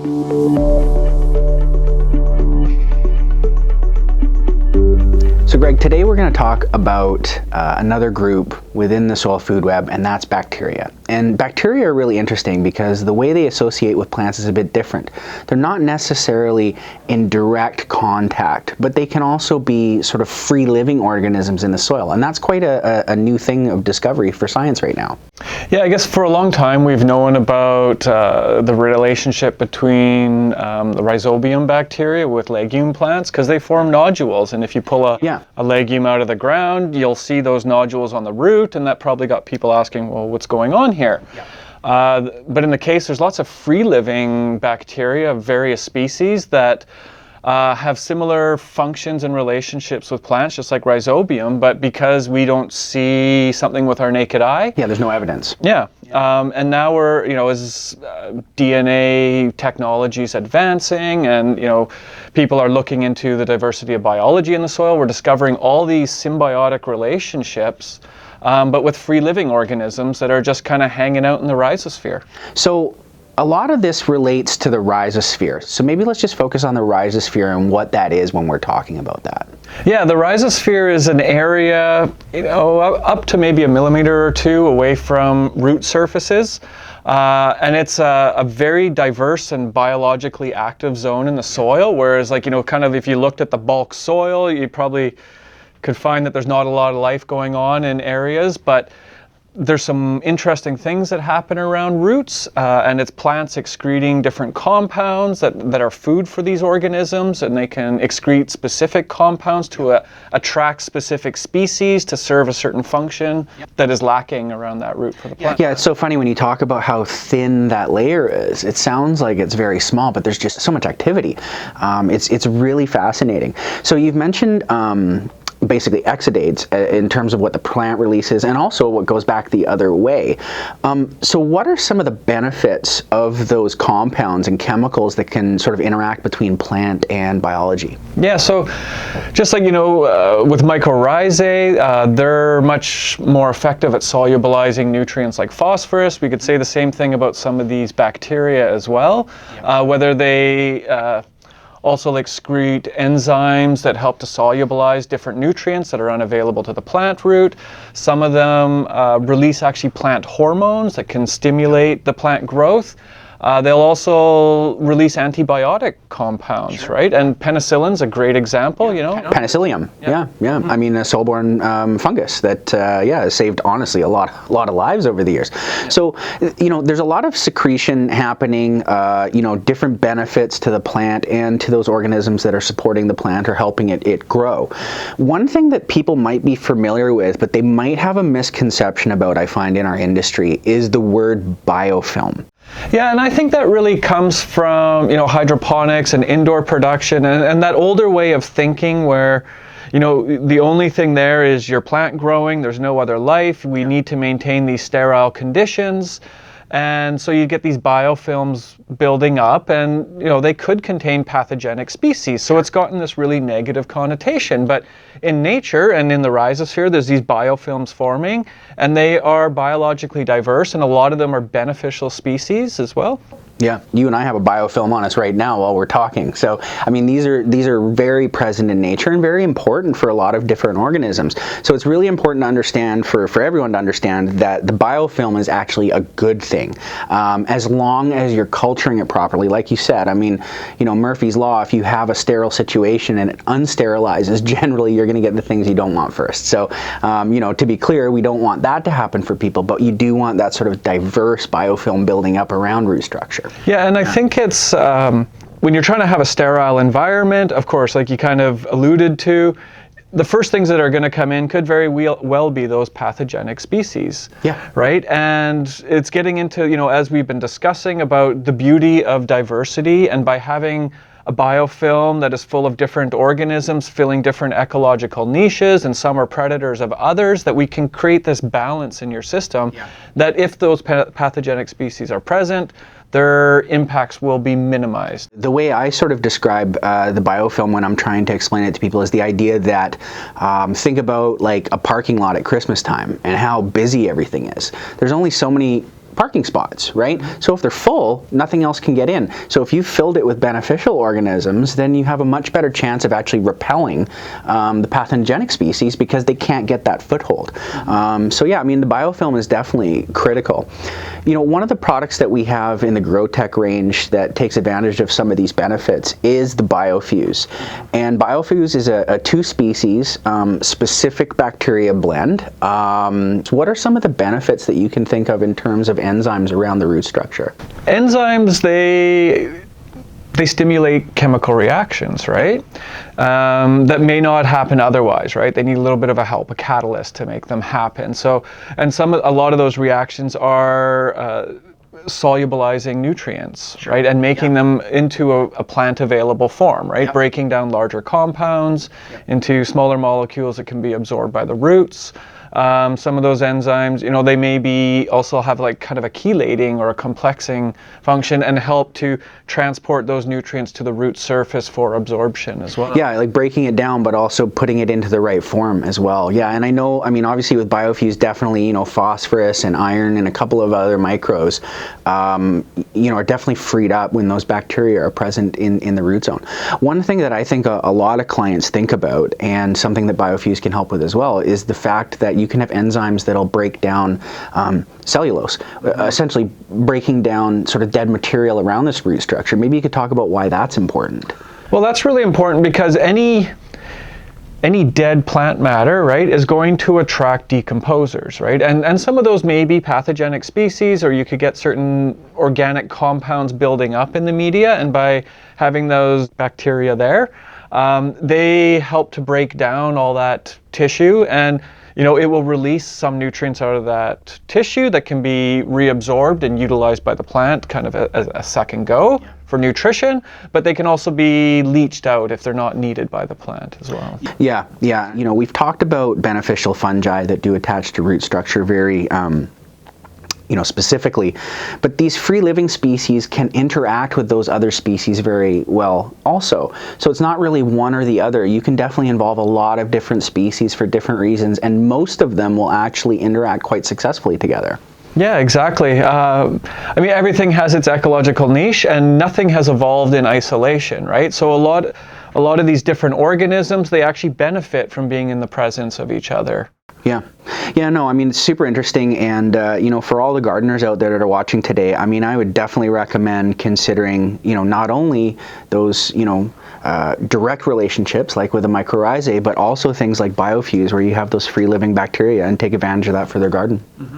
So Greg, today we're going to talk about another group within the soil food web, and that's bacteria. And bacteria are really interesting because the way they associate with plants is a bit different. They're not necessarily in direct contact, but they can also be sort of free living organisms in the soil. And that's quite a new thing of discovery for science right now. Yeah, I guess for a long time we've known about the relationship between the rhizobium bacteria with legume plants, because they form nodules, and if you pull a legume out of the ground, you'll see those nodules on the root, and that probably got people asking, well, what's going on here? Yeah. But in the case, there's lots of free-living bacteria of various species that have similar functions and relationships with plants, just like rhizobium, but because we don't see something with our naked eye. Yeah, there's no evidence. Yeah. And now we're, as DNA technology is advancing and, people are looking into the diversity of biology in the soil, we're discovering all these symbiotic relationships, but with free living organisms that are just kind of hanging out in the rhizosphere. So a lot of this relates to the rhizosphere. So maybe let's just focus on the rhizosphere and what that is when we're talking about that. Yeah, the rhizosphere is an area, up to maybe 1 millimeter or 2 away from root surfaces. And it's a very diverse and biologically active zone in the soil, whereas kind of if you looked at the bulk soil, you probably could find that there's not a lot of life going on in areas, but there's some interesting things that happen around roots, and it's plants excreting different compounds that are food for these organisms, and they can excrete specific compounds to attract specific species to serve a certain function that is lacking around that root for the plant. Yeah, it's so funny when you talk about how thin that layer is. It sounds like it's very small, but there's just so much activity. It's really fascinating. So you've mentioned basically exudates in terms of what the plant releases and also what goes back the other way. So what are some of the benefits of those compounds and chemicals that can sort of interact between plant and biology? Yeah, so just like, with mycorrhizae, they're much more effective at solubilizing nutrients like phosphorus. We could say the same thing about some of these bacteria as well, whether they also excrete enzymes that help to solubilize different nutrients that are unavailable to the plant root. Some of them release actually plant hormones that can stimulate the plant growth. They'll also release antibiotic compounds, right? And penicillin's a great example, Penicillium, yeah. Mm-hmm. I mean, a soil-borne fungus that, has saved, honestly, a lot of lives over the years. So, there's a lot of secretion happening, different benefits to the plant and to those organisms that are supporting the plant or helping it grow. One thing that people might be familiar with, but they might have a misconception about, I find, in our industry, is the word biofilm. Yeah, and I think that really comes from, hydroponics and indoor production and that older way of thinking where, the only thing there is your plant growing, there's no other life, we need to maintain these sterile conditions. And so you get these biofilms building up and, they could contain pathogenic species. So it's gotten this really negative connotation. But in nature and in the rhizosphere, there's these biofilms forming and they are biologically diverse and a lot of them are beneficial species as well. Yeah, you and I have a biofilm on us right now while we're talking. So, I mean, these are very present in nature and very important for a lot of different organisms. So it's really important to understand, for everyone to understand, that the biofilm is actually a good thing, as long as you're culturing it properly. Like you said, I mean, Murphy's Law, if you have a sterile situation and it unsterilizes, generally you're going to get the things you don't want first. So, to be clear, we don't want that to happen for people, but you do want that sort of diverse biofilm building up around root structure. Yeah, and I think it's, when you're trying to have a sterile environment, of course, like you kind of alluded to, the first things that are going to come in could very well be those pathogenic species. Yeah. Right? And it's getting into, as we've been discussing about the beauty of diversity, and by having a biofilm that is full of different organisms filling different ecological niches, and some are predators of others, that we can create this balance in your system, that if those pathogenic species are present, their impacts will be minimized. The way I sort of describe the biofilm when I'm trying to explain it to people is the idea that think about like a parking lot at Christmas time and how busy everything is. There's only so many parking spots, right? So if they're full, nothing else can get in. So if you filled it with beneficial organisms, then you have a much better chance of actually repelling the pathogenic species because they can't get that foothold. So yeah, I mean, the biofilm is definitely critical. You know, one of the products that we have in the GrowTech range that takes advantage of some of these benefits is the BioFuse. And BioFuse is a two-species specific bacteria blend. What are some of the benefits that you can think of in terms of enzymes around the root structure? Enzymes, they stimulate chemical reactions, right? That may not happen otherwise, right? They need a little bit of a help, a catalyst to make them happen. So, and a lot of those reactions are solubilizing nutrients, sure, right? And making them into a plant available form, right? Yep. Breaking down larger compounds, yep, into smaller molecules that can be absorbed by the roots. Some of those enzymes, you know, they may also have like kind of a chelating or a complexing function and help to transport those nutrients to the root surface for absorption as well. Yeah, like breaking it down, but also putting it into the right form as well. Yeah, and I know, I mean, obviously with BioFuse, definitely, you know, phosphorus and iron and a couple of other micros, you know, are definitely freed up when those bacteria are present in the root zone. One thing that I think a lot of clients think about, and something that BioFuse can help with as well, is the fact that you can have enzymes that'll break down cellulose, essentially breaking down sort of dead material around this root structure. Maybe you could talk about why that's important. Well, that's really important because any dead plant matter, right, is going to attract decomposers, right? And some of those may be pathogenic species, or you could get certain organic compounds building up in the media, and by having those bacteria there, they help to break down all that tissue, and you know, it will release some nutrients out of that tissue that can be reabsorbed and utilized by the plant kind of as a second go, yeah, for nutrition, but they can also be leached out if they're not needed by the plant as well. Yeah, yeah. You know, we've talked about beneficial fungi that do attach to root structure very you know, specifically, but these free living species can interact with those other species very well also. So it's not really one or the other. You can definitely involve a lot of different species for different reasons, and most of them will actually interact quite successfully together. Yeah, exactly. I mean, everything has its ecological niche, and nothing has evolved in isolation, right? So a lot of these different organisms, they actually benefit from being in the presence of each other. Yeah. Yeah, no, I mean, it's super interesting, and, you know, for all the gardeners out there that are watching today, I mean, I would definitely recommend considering, you know, not only those, you know, direct relationships like with a mycorrhizae, but also things like BioFuse, where you have those free living bacteria, and take advantage of that for their garden. Mm-hmm.